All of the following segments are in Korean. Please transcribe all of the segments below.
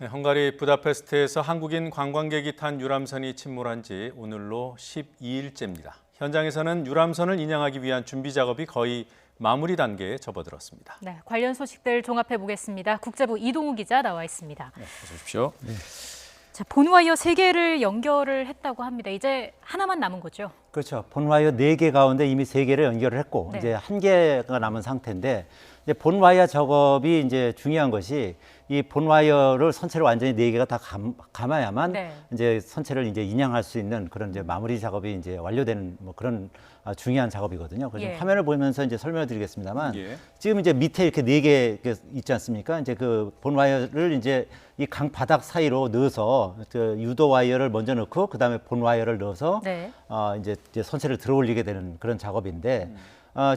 네, 헝가리 부다페스트에서 한국인 관광객이 탄 유람선이 침몰한 지 오늘로 12일째입니다. 현장에서는 유람선을 인양하기 위한 준비 작업이 거의 마무리 단계에 접어들었습니다. 네, 관련 소식들 종합해 보겠습니다. 국제부 이동우 기자 나와 있습니다. 네, 어서 오십시오. 네. 자, 본와이어 3개를 연결을 했다고 합니다. 이제 하나만 남은 거죠? 그렇죠. 본와이어 4개 가운데 이미 3개를 연결을 했고 네. 이제 1개가 남은 상태인데 이제 본와이어 작업이 이제 중요한 것이 이 본와이어를 선체를 완전히 4개가 다 감아야만 네. 이제 선체를 이제 인양할 수 있는 그런 이제 마무리 작업이 이제 완료되는 뭐 그런 중요한 작업이거든요. 그래서 예. 화면을 보면서 이제 설명을 드리겠습니다만 예. 지금 이제 밑에 이렇게 4개 있지 않습니까? 이제 그 본와이어를 이제 이 강 바닥 사이로 넣어서 그 유도 와이어를 먼저 넣고 그다음에 본 와이어를 넣어서 네. 이제 선체를 들어 올리게 되는 그런 작업인데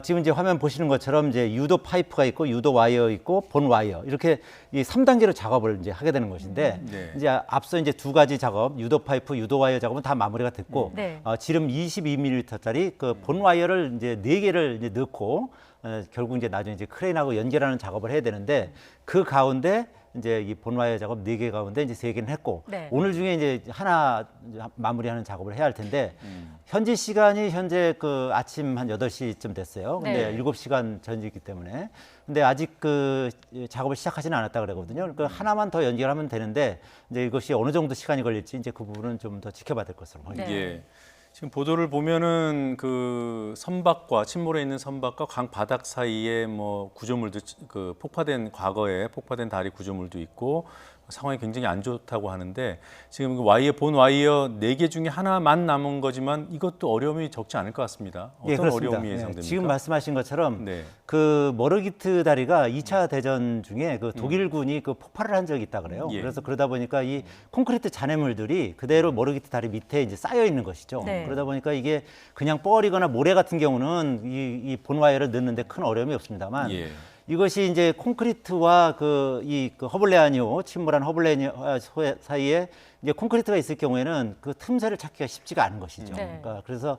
지금 이제 화면 보시는 것처럼 이제 유도 파이프가 있고 유도 와이어 있고 본 와이어 이렇게 이 3단계로 작업을 이제 하게 되는 것인데 네. 이제 앞서 이제 2가지 작업 유도 파이프 유도 와이어 작업은 다 마무리가 됐고 네. 지름 22mm짜리 그 본 와이어를 이제 4개를 이제 넣고 결국 이제 나중에 이제 크레인하고 연결하는 작업을 해야 되는데 그 가운데 이제 이 본와이어 작업 4개 가운데 이제 3개는 했고 네. 오늘 중에 이제 하나 마무리하는 작업을 해야 할 텐데 현지 시간이 현재 그 아침 한 8시쯤 됐어요. 근데 네. 7시간 전이기 때문에 근데 아직 그 작업을 시작하지는 않았다 그러거든요. 그러니까 하나만 더 연결하면 되는데 이제 이것이 어느 정도 시간이 걸릴지 이제 그 부분은 좀 더 지켜봐야 될 것으로 보입니다. 네. 예. 지금 보도를 보면은 그 선박과 침몰해 있는 선박과 강 바닥 사이에 뭐 구조물도 그 과거에 폭파된 다리 구조물도 있고 상황이 굉장히 안 좋다고 하는데 지금 그 본 와이어 4개 중에 하나만 남은 거지만 이것도 어려움이 적지 않을 것 같습니다. 어떤 예, 그렇습니다. 어려움이 네, 예상됩니까? 지금 말씀하신 것처럼 네. 그 머르기트 다리가 2차 대전 중에 그 독일군이 그 폭발을 한 적이 있다 그래요. 예. 그래서 그러다 보니까 이 콘크리트 잔해물들이 그대로 머르기트 다리 밑에 이제 쌓여 있는 것이죠. 네. 그러다 보니까 이게 그냥 뻘이거나 모래 같은 경우는 이 본와이어를 넣는데 큰 어려움이 없습니다만 예. 이것이 이제 콘크리트와 그 허블레아니오 침몰한 허블레아니오 사이에 이제 콘크리트가 있을 경우에는 그 틈새를 찾기가 쉽지가 않은 것이죠. 네. 그러니까 그래서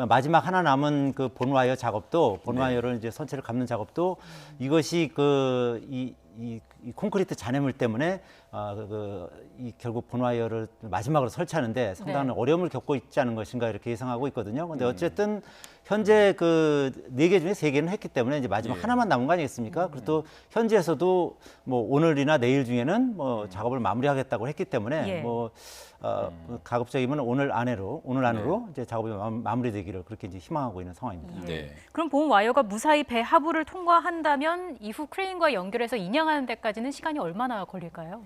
마지막 하나 남은 그 본와이어 작업도 본와이어를 이제 선체를 감는 작업도 이것이 이 콘크리트 잔해물 때문에 결국 본와이어를 마지막으로 설치하는데 상당한 네. 어려움을 겪고 있지 않은 것인가 이렇게 예상하고 있거든요. 근데 어쨌든 현재 그 4개 중에 3개는 했기 때문에 이제 마지막 예. 하나만 남은 거 아니겠습니까? 그리고 또 현지에서도 뭐 오늘이나 내일 중에는 뭐 작업을 마무리하겠다고 했기 때문에 예. 뭐 가급적이면 오늘 안으로 이제 작업이 마무리되기를 그렇게 이제 희망하고 있는 상황입니다. 네. 그럼 본와이어가 무사히 배 하부를 통과한다면 이후 크레인과 연결해서 인양하는 데까지는 시간이 얼마나 걸릴까요?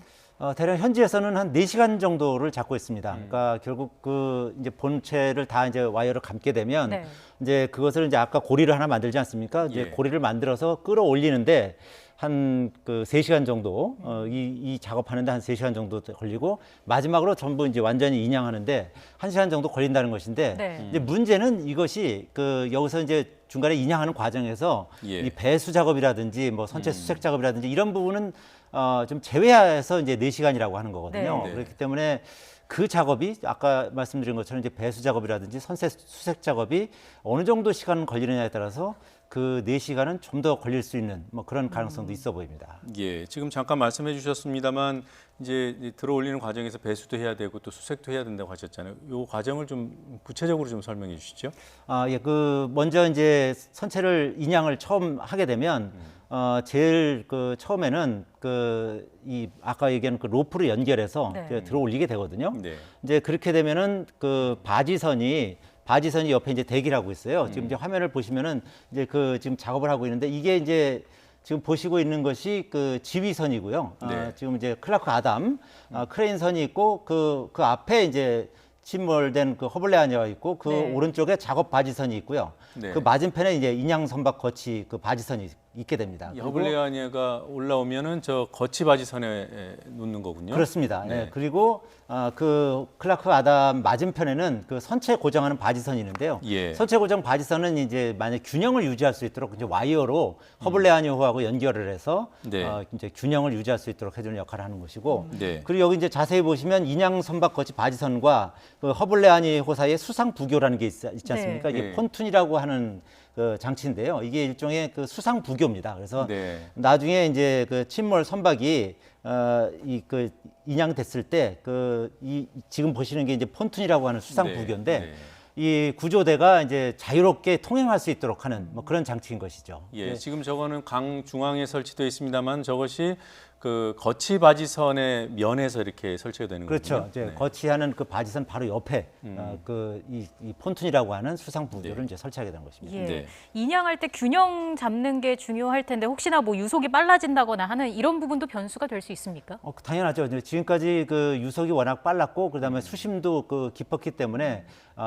대략 현지에서는 한 4시간 정도를 잡고 있습니다. 그러니까 결국 그 이제 본체를 다 이제 와이어를 감게 되면 네. 이제 그것을 이제 아까 고리를 하나 만들지 않습니까? 이제 예. 고리를 만들어서 끌어올리는데 한 그 3시간 정도 이 작업하는데 한 3시간 정도 걸리고 마지막으로 전부 이제 완전히 인양하는데 1시간 정도 걸린다는 것인데 네. 이제 문제는 이것이 그 여기서 이제 중간에 인양하는 과정에서 예. 이 배수 작업이라든지 뭐 선체 수색 작업이라든지 이런 부분은 좀 제외해서 이제 4시간이라고 하는 거거든요. 네. 그렇기 때문에 그 작업이 아까 말씀드린 것처럼 이제 배수 작업이라든지 선체 수색 작업이 어느 정도 시간 걸리느냐에 따라서 그 4시간은 좀 더 걸릴 수 있는 뭐 그런 가능성도 있어 보입니다. 예, 지금 잠깐 말씀해 주셨습니다만 이제 들어올리는 과정에서 배수도 해야 되고 또 수색도 해야 된다고 하셨잖아요. 이 과정을 좀 구체적으로 좀 설명해 주시죠. 예, 그 먼저 이제 선체를 인양을 처음 하게 되면 제일 그 처음에는 아까 얘기한 그 로프를 연결해서 네. 이제 들어올리게 되거든요. 네. 이제 그렇게 되면은 그 바지선이 옆에 이제 대기를 하고 있어요. 지금 이제 화면을 보시면은 이제 그 지금 작업을 하고 있는데 이게 이제 지금 보시고 있는 것이 그 지휘선이고요. 네. 지금 이제 클라크 아담 크레인선이 있고 그 앞에 이제 침몰된 그 허블레아니아가 있고 그 네. 오른쪽에 작업 바지선이 있고요. 네. 그 맞은편에 이제 인양 선박 거치 그 바지선이 있게 됩니다. 이 그리고 허블레아니아가 올라오면은 저 거치 바지선에 놓는 거군요. 그렇습니다. 네. 예, 그리고 그 클라크 아담 맞은편에는 그 선체 고정하는 바지선이 있는데요. 예. 선체 고정 바지선은 이제 만약 균형을 유지할 수 있도록 이제 와이어로 허블레아니호하고 연결을 해서 네. 이제 균형을 유지할 수 있도록 해주는 역할을 하는 것이고. 네. 그리고 여기 이제 자세히 보시면 인양 선박 거치 바지선과 그 허블레아니호 사이에 수상 부교라는 게 있지 않습니까? 네. 이게 폰툰이라고 하는 그 장치인데요. 이게 일종의 그 수상 부교입니다. 그래서 네. 나중에 이제 그 침몰 선박이 이 그 인양됐을 때 지금 보시는 게 이제 폰툰이라고 하는 수상 네, 부교인데 네. 이 구조대가 이제 자유롭게 통행할 수 있도록 하는 뭐 그런 장치인 것이죠. 예, 지금 저거는 강 중앙에 설치되어 있습니다만 저것이 그 거치 바지선의 면에서 이렇게 설치가 되는 그렇죠. 거군요. 이제 네. 거치하는 그 바지선 바로 옆에 이 폰툰이라고 하는 수상 부교를 네. 이제 설치하게 된 것입니다. 예. 네. 인양할 때 균형 잡는 게 중요할 텐데 혹시나 뭐 유속이 빨라진다거나 하는 이런 부분도 변수가 될 수 있습니까? 당연하죠. 이제 지금까지 그 유속이 워낙 빨랐고 그다음에 수심도 그 깊었기 때문에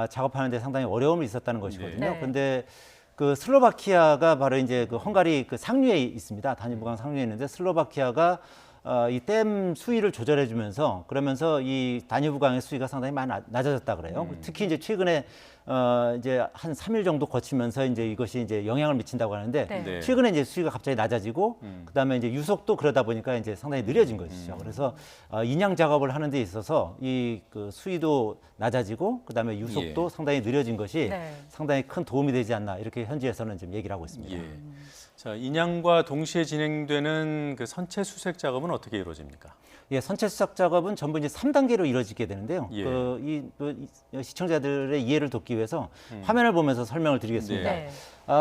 작업하는 데 상당히 어려움이 있었다는 것이거든요. 네. 근데 그 슬로바키아가 바로 이제 그 헝가리 그 상류에 있습니다. 다뉴브강 상류에 있는데 슬로바키아가 이 댐 수위를 조절해 주면서 그러면서 이 다뉴브강의 수위가 상당히 많이 낮아졌다 그래요. 특히 이제 최근에 이제 한 3일 정도 거치면서 이제 이것이 이제 영향을 미친다고 하는데 네. 네. 최근에 이제 수위가 갑자기 낮아지고 그다음에 이제 유속도 그러다 보니까 이제 상당히 느려진 것이죠. 그래서 인양 작업을 하는 데 있어서 이 그 수위도 낮아지고 그다음에 유속도 상당히 느려진 것이 네. 상당히 큰 도움이 되지 않나 이렇게 현지에서는 지금 얘기를 하고 있습니다. 예. 자, 인양과 동시에 진행되는 그 선체 수색 작업은 어떻게 이루어집니까? 예, 선체 수색 작업은 전부 이제 3단계로 이루어지게 되는데요. 예. 이 시청자들의 이해를 돕기 위해서 화면을 보면서 설명을 드리겠습니다. 네.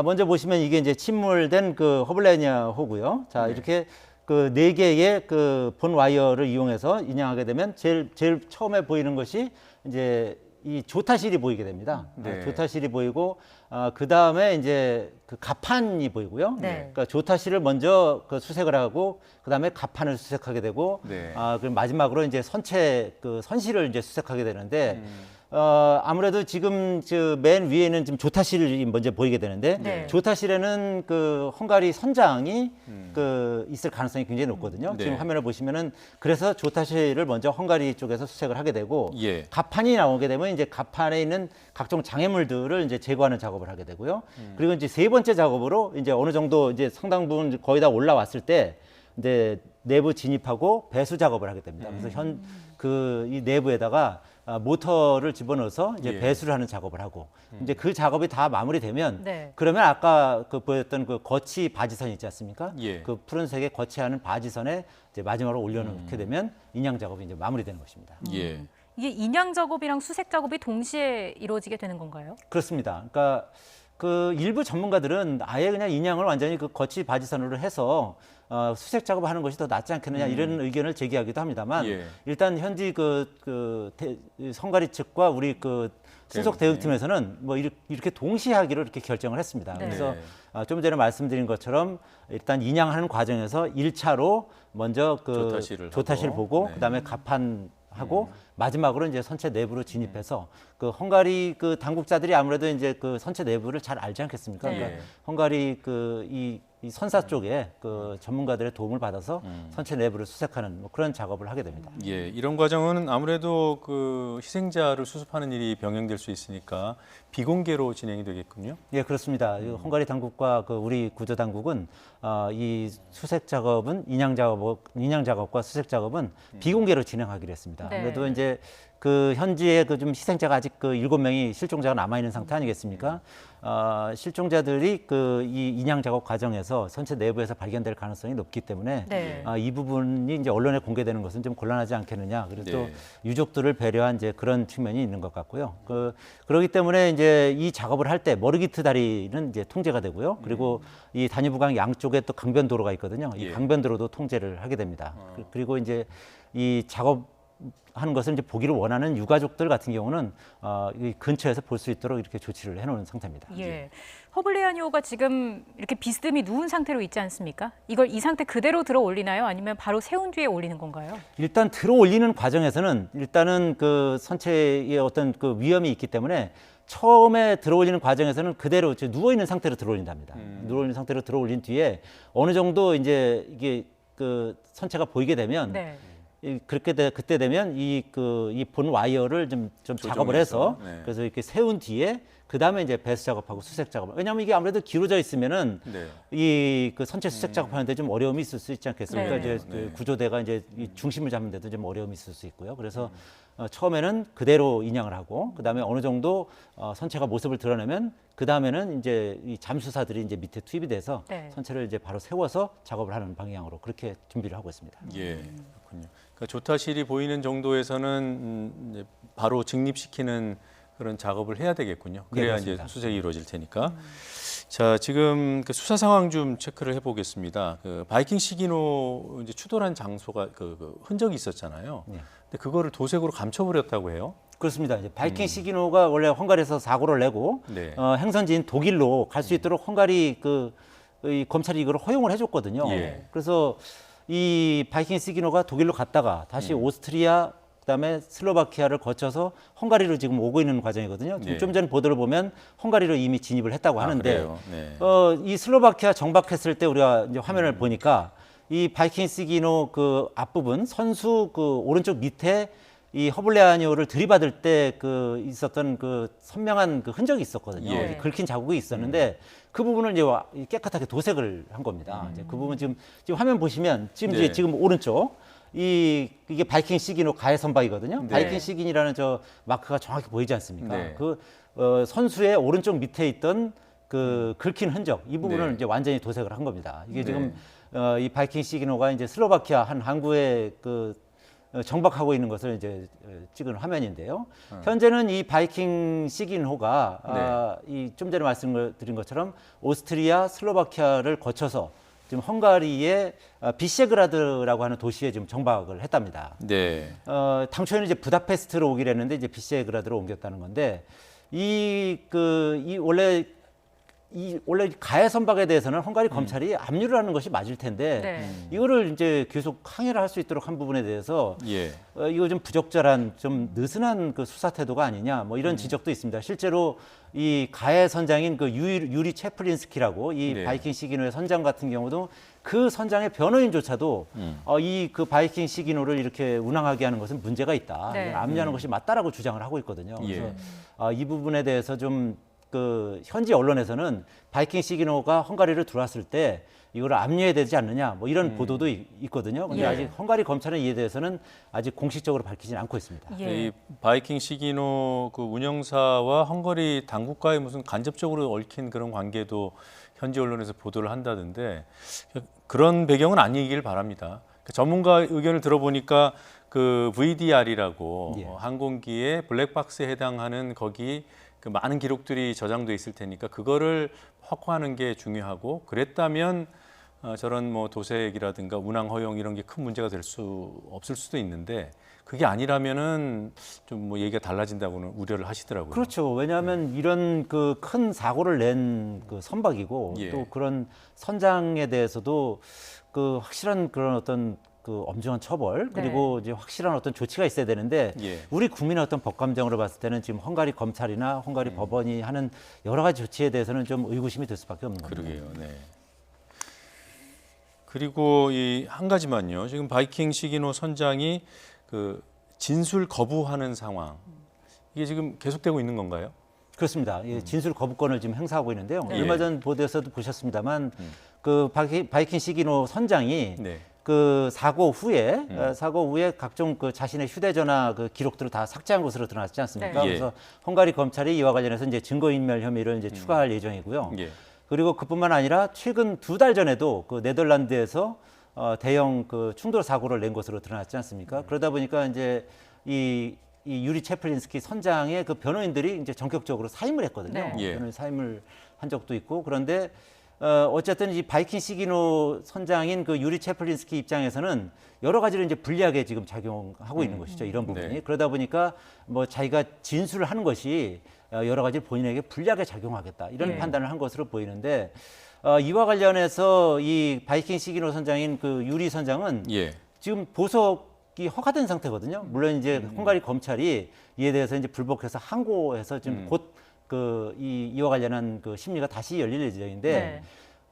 먼저 보시면 이게 이제 침몰된 그 허블레니아호고요. 자, 이렇게 그 4개의 그 본 와이어를 이용해서 인양하게 되면 제일 처음에 보이는 것이 이제 이 조타실이 보이게 됩니다. 네. 조타실이 보이고 그 다음에 이제 그 가판이 보이고요. 네. 그러니까 조타실을 먼저 그 수색을 하고 그 다음에 가판을 수색하게 되고 네. 그리고 마지막으로 이제 선체 그 선실을 이제 수색하게 되는데 아무래도 지금 맨 위에는 지금 조타실이 먼저 보이게 되는데 네. 조타실에는 그 헝가리 선장이 그 있을 가능성이 굉장히 높거든요. 네. 지금 화면을 보시면은 그래서 조타실을 먼저 헝가리 쪽에서 수색을 하게 되고 예. 가판이 나오게 되면 이제 가판에 있는 각종 장애물들을 이제 제거하는 작업을 하게 되고요. 그리고 이제 세 번째 작업으로 이제 어느 정도 이제 상당 부분 거의 다 올라왔을 때 이제 내부 진입하고 배수 작업을 하게 됩니다. 그래서 이 내부에다가 모터를 집어넣어서 이제 예. 배수를 하는 작업을 하고 이제 그 작업이 다 마무리되면 네. 그러면 아까 그 보였던 그 거치 바지선 있지 않습니까? 예. 그 푸른색의 거치하는 바지선에 이제 마지막으로 올려놓게 되면 인양 작업이 이제 마무리되는 것입니다. 예. 이게 인양 작업이랑 수색 작업이 동시에 이루어지게 되는 건가요? 그렇습니다. 그러니까 그 일부 전문가들은 아예 그냥 인양을 완전히 그 거치 바지선으로 해서 수색 작업을 하는 것이 더 낫지 않겠느냐 이런 의견을 제기하기도 합니다만 예. 일단 현지 성가리 측과 우리 그 신속 대응팀에서는 뭐 이렇게 동시에 하기로 이렇게 결정을 했습니다. 네. 그래서 좀 전에 말씀드린 것처럼 일단 인양하는 과정에서 1차로 먼저 그 조타실을 보고 하고, 네. 그다음에 가판하고 마지막으로 이제 선체 내부로 진입해서 그 헝가리 그 당국자들이 아무래도 이제 그 선체 내부를 잘 알지 않겠습니까? 네. 그러니까 헝가리 이 선사 쪽에 그 전문가들의 도움을 받아서 선체 내부를 수색하는 뭐 그런 작업을 하게 됩니다. 예, 이런 과정은 아무래도 그 희생자를 수습하는 일이 병행될 수 있으니까 비공개로 진행이 되겠군요. 예, 그렇습니다. 이 헝가리 당국과 그 우리 구조 당국은 이 수색 작업은 인양 작업과 수색 작업은 비공개로 진행하기로 했습니다. 네. 아무래도 이제 그 현지에 그 좀 희생자가 아직 그 7명이 실종자가 남아 있는 상태 아니겠습니까? 실종자들이 그 이 인양 작업 과정에서 선체 내부에서 발견될 가능성이 높기 때문에 네. 이 부분이 이제 언론에 공개되는 것은 좀 곤란하지 않겠느냐. 그래서 또 네. 유족들을 배려한 이제 그런 측면이 있는 것 같고요. 그렇기 때문에 이제 이 작업을 할 때 머르기트 다리는 이제 통제가 되고요. 그리고 이 다뉴브강 양쪽에 또 강변도로가 있거든요. 이 예. 강변도로도 통제를 하게 됩니다. 그리고 이제 이 작업하는 것을 이제 보기를 원하는 유가족들 같은 경우는 이 근처에서 볼 수 있도록 이렇게 조치를 해놓은 상태입니다. 예. 허블레아니오가 지금 이렇게 비스듬히 누운 상태로 있지 않습니까? 이걸 이 상태 그대로 들어 올리나요? 아니면 바로 세운 뒤에 올리는 건가요? 일단 들어 올리는 과정에서는 일단은 그 선체에 어떤 그 위험이 있기 때문에 처음에 들어 올리는 과정에서는 그대로 누워 있는 상태로 들어 올린답니다. 누워 있는 상태로 들어 올린 뒤에 어느 정도 이제 이게 그 선체가 보이게 되면 네. 그때 되면 이 본 와이어를 좀 작업을 해서 네. 그래서 이렇게 세운 뒤에 그 다음에 이제 배수 작업하고 수색 작업. 왜냐하면 이게 아무래도 기울어져 있으면은 네. 이 그 선체 수색 작업하는데 좀 어려움이 있을 수 있지 않겠습니까? 네. 이제 네. 그 구조대가 이제 이 중심을 잡는데도 좀 어려움이 있을 수 있고요. 그래서 처음에는 그대로 인양을 하고 그 다음에 어느 정도 선체가 모습을 드러내면 그 다음에는 이제 이 잠수사들이 이제 밑에 투입이 돼서 네. 선체를 이제 바로 세워서 작업을 하는 방향으로 그렇게 준비를 하고 있습니다. 예, 그렇군요. 그러니까 조타실이 보이는 정도에서는 이제 바로 직립시키는 그런 작업을 해야 되겠군요. 네, 그래야 그렇습니다. 이제 수색이 이루어질 테니까. 자, 지금 그 수사 상황 좀 체크를 해보겠습니다. 그 바이킹 시기노 이제 추돌한 장소가 그 흔적이 있었잖아요. 네. 근데 그거를 도색으로 감춰버렸다고 해요. 그렇습니다. 이제 바이킹 시기노가 원래 헝가리에서 사고를 내고 네. 행선지인 독일로 갈 수 있도록 헝가리 이 검찰이 이걸 허용을 해줬거든요. 예. 그래서 이 바이킹 시기노가 독일로 갔다가 다시 오스트리아 그다음에 슬로바키아를 거쳐서 헝가리로 지금 오고 있는 과정이거든요. 지금 예. 좀 전 보도를 보면 헝가리로 이미 진입을 했다고 하는데 그래요? 네. 이 슬로바키아 정박했을 때 우리가 이제 화면을 보니까 이 바이킹 시기노 그 앞부분 선수 그 오른쪽 밑에 이 허블레아니오를 들이받을 때 그 있었던 그 선명한 그 흔적이 있었거든요. 예. 긁힌 자국이 있었는데 그 부분을 이제 깨끗하게 도색을 한 겁니다. 이제 그 부분 지금 화면 보시면 지금 네. 지금 오른쪽 이게 바이킹 시기노 가해 선박이거든요. 네. 바이킹 시긴이라는 저 마크가 정확히 보이지 않습니까? 네. 그 선수의 오른쪽 밑에 있던 그 긁힌 흔적 이 부분을 네. 이제 완전히 도색을 한 겁니다. 이게 네. 지금 이 바이킹 시기노가 이제 슬로바키아 한 항구에 정박하고 있는 것을 이제 찍은 화면인데요. 현재는 이 바이킹 시기노가 이 좀 전에 말씀드린 것처럼 오스트리아, 슬로바키아를 거쳐서 지금 헝가리의 비셰그라드라고 하는 도시에 지금 정박을 했답니다. 네. 당초에는 이제 부다페스트로 오기로 했는데 이제 비셰그라드로 옮겼다는 건데 원래 가해 선박에 대해서는 헝가리 검찰이 압류를 하는 것이 맞을 텐데 네. 이거를 이제 계속 항해를 할 수 있도록 한 부분에 대해서 예. 이거 좀 부적절한 좀 느슨한 그 수사 태도가 아니냐 뭐 이런 지적도 있습니다. 실제로 이 가해 선장인 그 유리 체플린스키라고 이 네. 바이킹 시기노의 선장 같은 경우도 그 선장의 변호인조차도 이 그 바이킹 시기노를 이렇게 운항하게 하는 것은 문제가 있다. 네. 압류하는 것이 맞다라고 주장을 하고 있거든요. 예. 그래서 이 부분에 대해서 좀 그 현지 언론에서는 바이킹 시기노가 헝가리를 들어왔을 때 이걸 압류해야 되지 않느냐 뭐 이런 보도도 있거든요. 근데 예. 아직 헝가리 검찰은 이에 대해서는 아직 공식적으로 밝히지는 않고 있습니다. 예. 이 바이킹 시기노 그 운영사와 헝가리 당국과의 무슨 간접적으로 얽힌 그런 관계도 현지 언론에서 보도를 한다던데 그런 배경은 아니길 바랍니다. 전문가 의견을 들어보니까 그 VDR이라고 예. 항공기의 블랙박스에 해당하는 거기 그 많은 기록들이 저장돼 있을 테니까 그거를 확보하는 게 중요하고 그랬다면 저런 뭐 도색이라든가 운항 허용 이런 게 큰 문제가 될 수 없을 수도 있는데 그게 아니라면은 좀 뭐 얘기가 달라진다고는 우려를 하시더라고요. 그렇죠. 왜냐하면 이런 그 큰 사고를 낸 그 선박이고 예. 또 그런 선장에 대해서도 그 확실한 그런 어떤 그 엄중한 처벌 그리고 이제 확실한 어떤 조치가 있어야 되는데 예. 우리 국민의 어떤 법 감정으로 봤을 때는 지금 헝가리 검찰이나 헝가리 법원이 하는 여러 가지 조치에 대해서는 좀 의구심이 들 수밖에 없는 겁니다. 그러게요. 네. 그리고 이 한 가지만요. 지금 바이킹 시기노 선장이 그 진술 거부하는 상황. 이게 지금 계속되고 있는 건가요? 그렇습니다. 예, 진술 거부권을 지금 행사하고 있는데요. 네. 얼마 전 보도에서도 보셨습니다만 그 바이킹 시기노 선장이 네. 그 사고 후에 각종 그 자신의 휴대전화 그 기록들을 다 삭제한 것으로 드러났지 않습니까? 네. 예. 그래서 헝가리 검찰이 이와 관련해서 이제 증거인멸 혐의를 이제 추가할 예정이고요. 예. 그리고 그뿐만 아니라 최근 2달 전에도 그 네덜란드에서 대형 그 충돌 사고를 낸 것으로 드러났지 않습니까? 그러다 보니까 이제 이 유리 체플린스키 선장의 그 변호인들이 이제 전격적으로 사임을 했거든요. 네. 예. 변호인 사임을 한 적도 있고 그런데 어쨌든 이 바이킹 시기노 선장인 그 유리 체플린스키 입장에서는 여러 가지를 이제 불리하게 지금 작용하고 있는 것이죠. 이런 부분이. 네. 그러다 보니까 뭐 자기가 진술을 하는 것이 여러 가지 본인에게 불리하게 작용하겠다. 이런 네. 판단을 한 것으로 보이는데 이와 관련해서 이 바이킹 시기노 선장인 그 유리 선장은 예. 지금 보석이 허가된 상태거든요. 물론 이제 헝가리 검찰이 이에 대해서 이제 불복해서 항고해서 지금 곧 이와 관련한 그 심리가 다시 열릴 예정인데 네.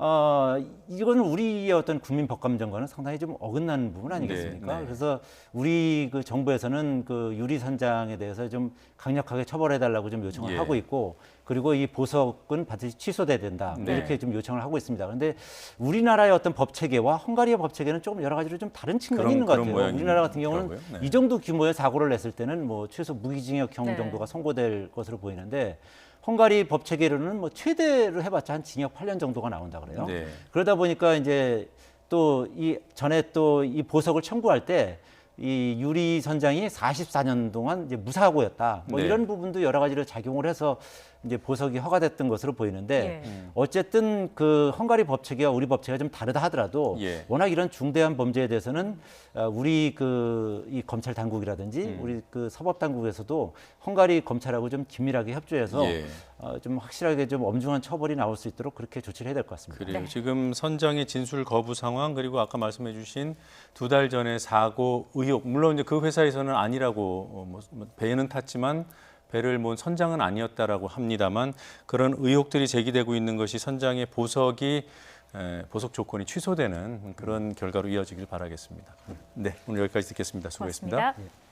이거는 우리의 어떤 국민 법감정과는 상당히 좀 어긋나는 부분 아니겠습니까? 네, 네. 그래서 우리 그 정부에서는 그 유리 선장에 대해서 좀 강력하게 처벌해달라고 좀 요청을 예. 하고 있고, 그리고 이 보석은 반드시 취소돼야 된다. 네. 이렇게 좀 요청을 하고 있습니다. 그런데 우리나라의 어떤 법 체계와 헝가리의 법 체계는 조금 여러 가지로 좀 다른 측면이 있는 것 같아요. 우리나라 같은 경우는 모양이더라고요. 네. 이 정도 규모의 사고를 냈을 때는 뭐 최소 무기징역형 네. 정도가 선고될 것으로 보이는데, 헝가리 법 체계로는 뭐 최대로 해봤자 한 징역 8년 정도가 나온다 그래요. 네. 그러다 보니까 이제 또 이 전에 또 이 보석을 청구할 때 이 유리 선장이 44년 동안 이제 무사고였다. 뭐 네. 이런 부분도 여러 가지로 작용을 해서 이제 보석이 허가됐던 것으로 보이는데, 예. 어쨌든 그 헝가리 법 체계와 우리 법 체계가 좀 다르다 하더라도 예. 워낙 이런 중대한 범죄에 대해서는 우리 그 이 검찰 당국이라든지 우리 그 사법 당국에서도 헝가리 검찰하고 좀 긴밀하게 협조해서 예. 좀 확실하게 좀 엄중한 처벌이 나올 수 있도록 그렇게 조치를 해야 될 것 같습니다. 그래요. 네. 지금 선장의 진술 거부 상황, 그리고 아까 말씀해주신 2달 전에 사고 의혹, 물론 이제 그 회사에서는 아니라고 배는 탔지만 배를 몬 선장은 아니었다라고 합니다만, 그런 의혹들이 제기되고 있는 것이 선장의 보석 조건이 취소되는 그런 결과로 이어지길 바라겠습니다. 네, 오늘 여기까지 듣겠습니다. 수고했습니다. 고맙습니다.